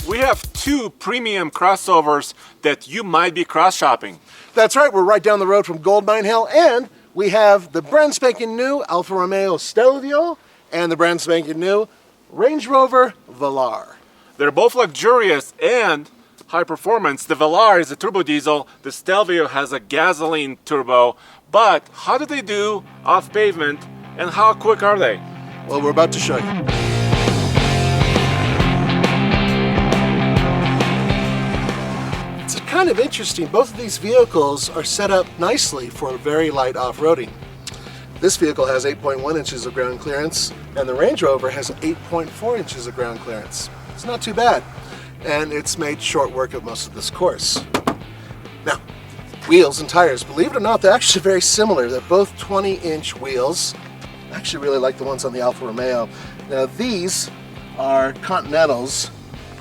We have two premium crossovers that you might be cross-shopping. That's right, we're right down the road from Gold Mine Hill, and we have the brand spanking new Alfa Romeo Stelvio and the brand spanking new Range Rover Velar. They're both luxurious and high performance. The Velar is a turbo diesel, the Stelvio has a gasoline turbo. But how do they do off pavement and how quick are they? Well, we're about to show you. It's kind of interesting. Both of these vehicles are set up nicely for very light off-roading. This vehicle has 8.1 inches of ground clearance, and the Range Rover has 8.4 inches of ground clearance. It's not too bad, and it's made short work of most of this course. Now, wheels and tires, believe it or not, they're actually very similar. They're both 20-inch wheels. I actually really like the ones on the Alfa Romeo. Now, these are Continentals,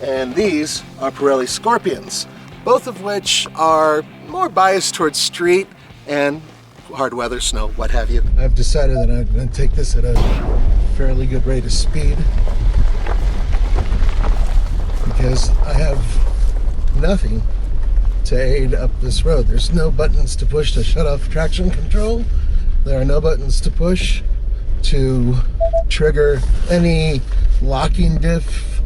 and these are Pirelli Scorpions, both of which are more biased towards street and hard weather, snow, what have you. I've decided that I'm going to take this at a fairly good rate of speed because I have nothing to aid up this road. There's no buttons to push to shut off traction control. There are no buttons to push to trigger any locking diff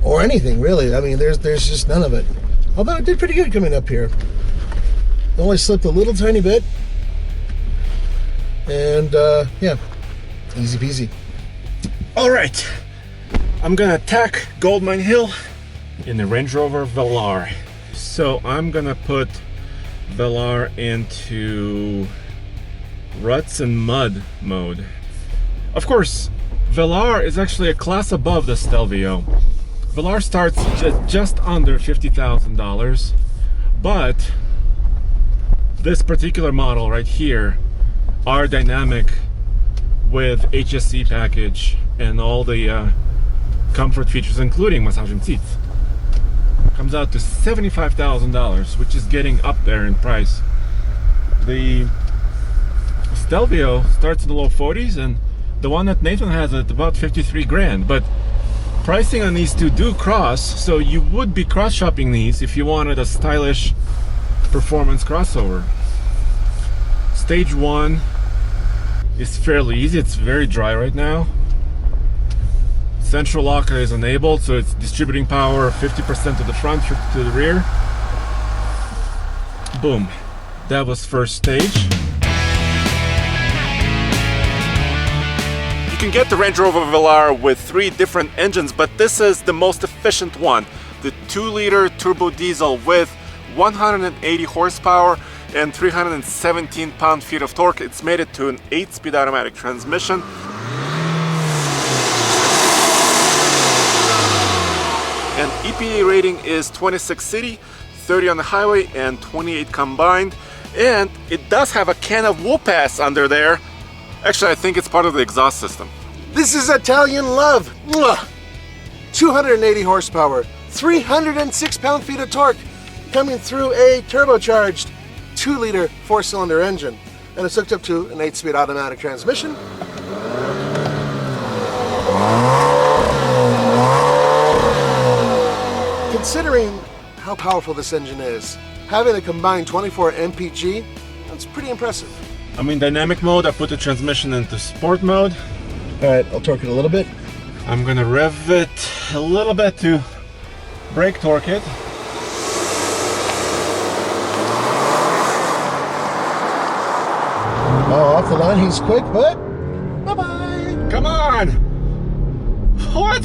or anything really. I mean, there's just none of it. Although I did pretty good coming up here. Only slipped a little tiny bit, and yeah, easy peasy. All right, I'm gonna attack Gold Mine Hill in the Range Rover Velar. So I'm gonna put Velar into ruts and mud mode. Of course, Velar is actually a class above the Stelvio. Velar starts just under $50,000, but this particular model right here are dynamic with HSE package and all the comfort features, including massaging seats. Comes out to $75,000, which is getting up there in price. The Stelvio starts in the low 40s, and the one that Nathan has at about 53 grand. But pricing on these two do cross, so you would be cross-shopping these if you wanted a stylish performance crossover. Stage 1 is fairly easy. It's very dry right now. Central lock is enabled, so it's distributing power 50% to the front, 50% to the rear. Boom. That was first stage. You can get the Range Rover Velar with 3 different engines, but this is the most efficient one. The 2-liter turbo diesel with 180 horsepower and 317 pound-feet of torque. It's made it to an 8-speed automatic transmission. And EPA rating is 26 city, 30 on the highway, and 28 combined. And it does have a can of whoop-ass under there. Actually, I think it's part of the exhaust system. This is Italian love. Mwah! 280 horsepower, 306 pound-feet of torque, coming through a turbocharged 2-liter 4-cylinder engine, and it's hooked up to an 8-speed automatic transmission. Considering how powerful this engine is, having a combined 24 mpg, that's pretty impressive. I'm in dynamic mode. I put the transmission into sport mode. All right, I'll torque it a little bit. I'm gonna rev it a little bit to brake torque it. Oh, off the line, he's quick, but bye-bye. Come on! What?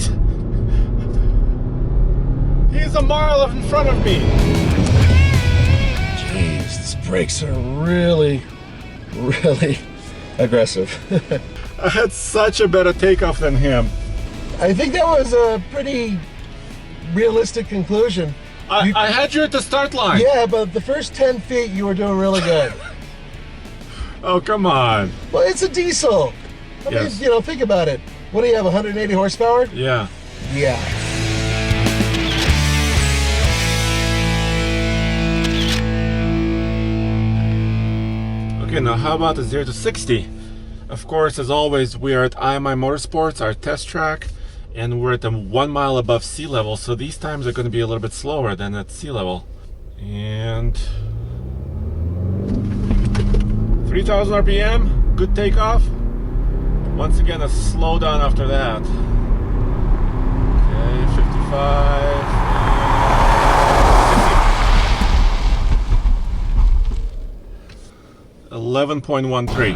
He's a mile in front of me. Jeez, these brakes are really aggressive. I had such a better takeoff than him. I think that was a pretty realistic conclusion. I had you at the start line. Yeah, but the first 10 feet you were doing really good. Oh, come on. Well, it's a diesel. I mean, you know, think about it. What do you have, 180 horsepower? Yeah. Yeah. Okay, now how about the 0 to 60? Of course, as always, we are at IMI Motorsports, our test track, and we're at 1 mile above sea level, so these times are going to be a little bit slower than at sea level. And 3,000 RPM, good takeoff. Once again, a slowdown after that. Okay, 55. 11.13.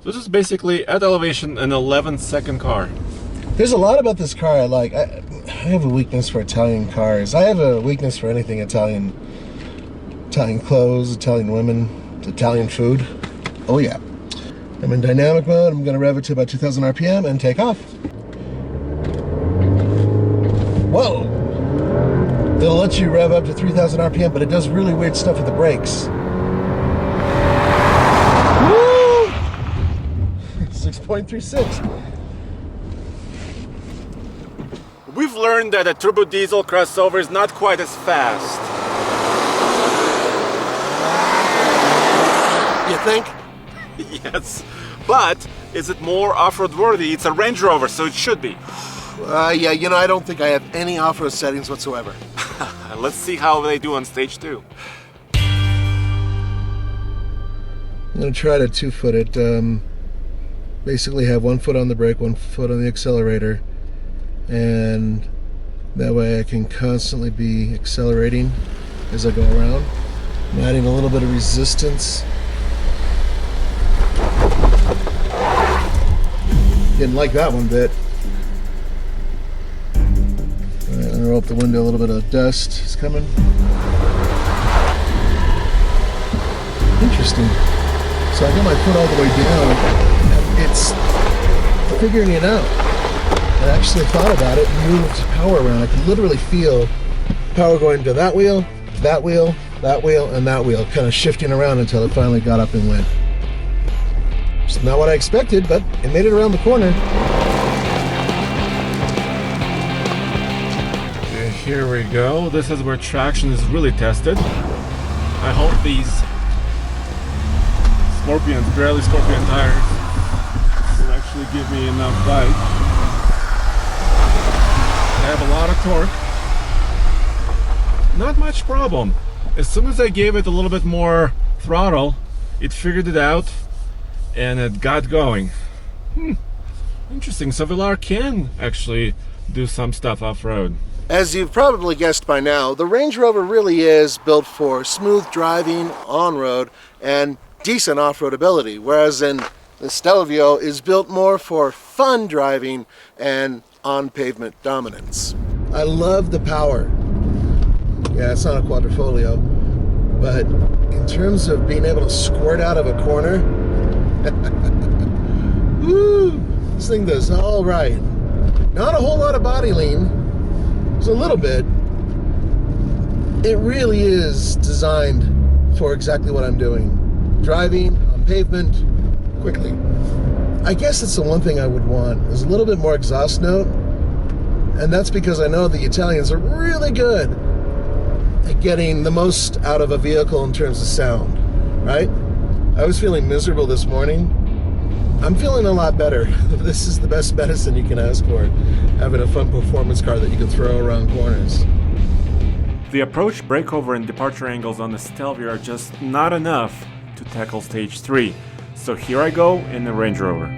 So this is basically at elevation an 11-second car. There's a lot about this car I like. I have a weakness for Italian cars. I have a weakness for anything Italian. Italian clothes, Italian women, Italian food. Oh yeah. I'm in dynamic mode. I'm going to rev it to about 2,000 RPM and take off. Whoa! It'll let you rev up to 3,000 RPM, but it does really weird stuff with the brakes. Woo! 6.36. We've learned that a turbo diesel crossover is not quite as fast. You think? Yes, but is it more off-road worthy? It's a Range Rover, so it should be. Yeah, you know, I don't think I have any off-road settings whatsoever. Let's see how they do on stage 2. I'm going to try to 2-foot it. Basically have 1 foot on the brake, 1 foot on the accelerator, and that way I can constantly be accelerating as I go around. I'm adding a little bit of resistance. Didn't like that one bit. Alright, I'm gonna roll up the window, a little bit of dust is coming. Interesting. So I got my foot all the way down, and it's figuring it out. I actually thought about it and moved power around. I could literally feel power going to that wheel, that wheel, that wheel, and that wheel, kind of shifting around until it finally got up and went. It's not what I expected, but it made it around the corner. Okay, here we go. This is where traction is really tested. I hope these barely Scorpion tires will actually give me enough bite. I have a lot of torque. Not much problem. As soon as I gave it a little bit more throttle, it figured it out and it got going. Interesting. So Velar can actually do some stuff off-road. As you've probably guessed by now, the Range Rover really is built for smooth driving on-road and decent off-road ability, whereas the Stelvio is built more for fun driving and on-pavement dominance. I love the power. Yeah, it's not a quadrifoglio, but in terms of being able to squirt out of a corner, woo, this thing does all right. Not a whole lot of body lean, it's a little bit. It really is designed for exactly what I'm doing. Driving on pavement quickly. I guess it's the one thing I would want is a little bit more exhaust note, and that's because I know the Italians are really good at getting the most out of a vehicle in terms of sound, right? I was feeling miserable this morning. I'm feeling a lot better. This is the best medicine you can ask for, having a fun performance car that you can throw around corners. The approach, breakover, and departure angles on the Stelvio are just not enough to tackle stage 3. So here I go in the Range Rover.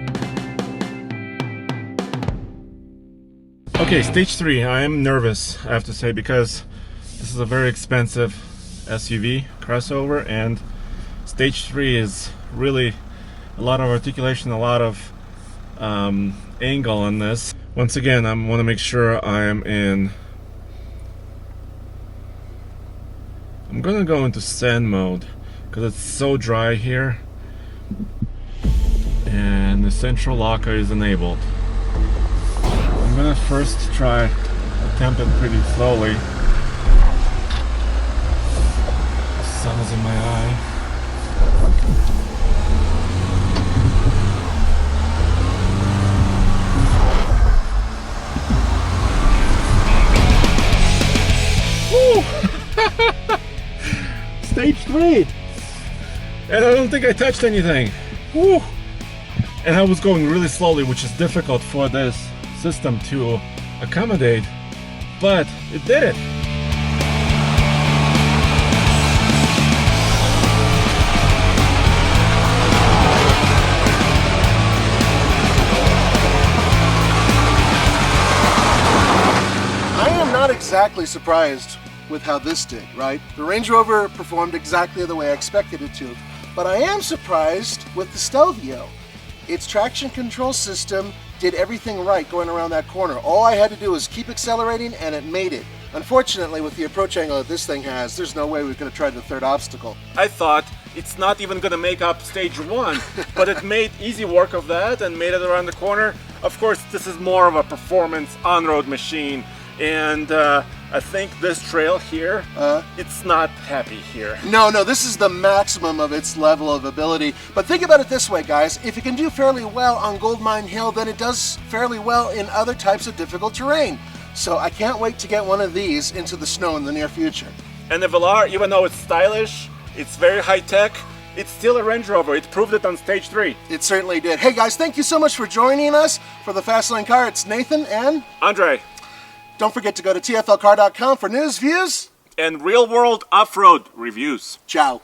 Okay, stage 3. I am nervous, I have to say, because this is a very expensive SUV crossover, and stage 3 is really a lot of articulation, a lot of angle on this. Once again, I want to make sure I am in. I'm gonna go into sand mode because it's so dry here, and the central locker is enabled. I'm gonna first attempt it pretty slowly. The sun is in my eye. Stage 3, and I don't think I touched anything. Woo. And I was going really slowly, which is difficult for this system to accommodate, but it did it. Not exactly surprised with how this did, right? The Range Rover performed exactly the way I expected it to, but I am surprised with the Stelvio. Its traction control system did everything right going around that corner. All I had to do was keep accelerating and it made it. Unfortunately, with the approach angle that this thing has, there's no way we could have tried the third obstacle. I thought it's not even gonna make up stage one, but it made easy work of that and made it around the corner. Of course, this is more of a performance on-road machine, and I think this trail here, it's not happy here. No, this is the maximum of its level of ability. But think about it this way, guys. If it can do fairly well on Goldmine Hill, then it does fairly well in other types of difficult terrain. So I can't wait to get one of these into the snow in the near future. And the Velar, even though it's stylish, it's very high-tech, it's still a Range Rover. It proved it on stage 3. It certainly did. Hey guys, thank you so much for joining us for the Fastlane Car. It's Nathan and Andre. Don't forget to go to tflcar.com for news, views, and real-world off-road reviews. Ciao.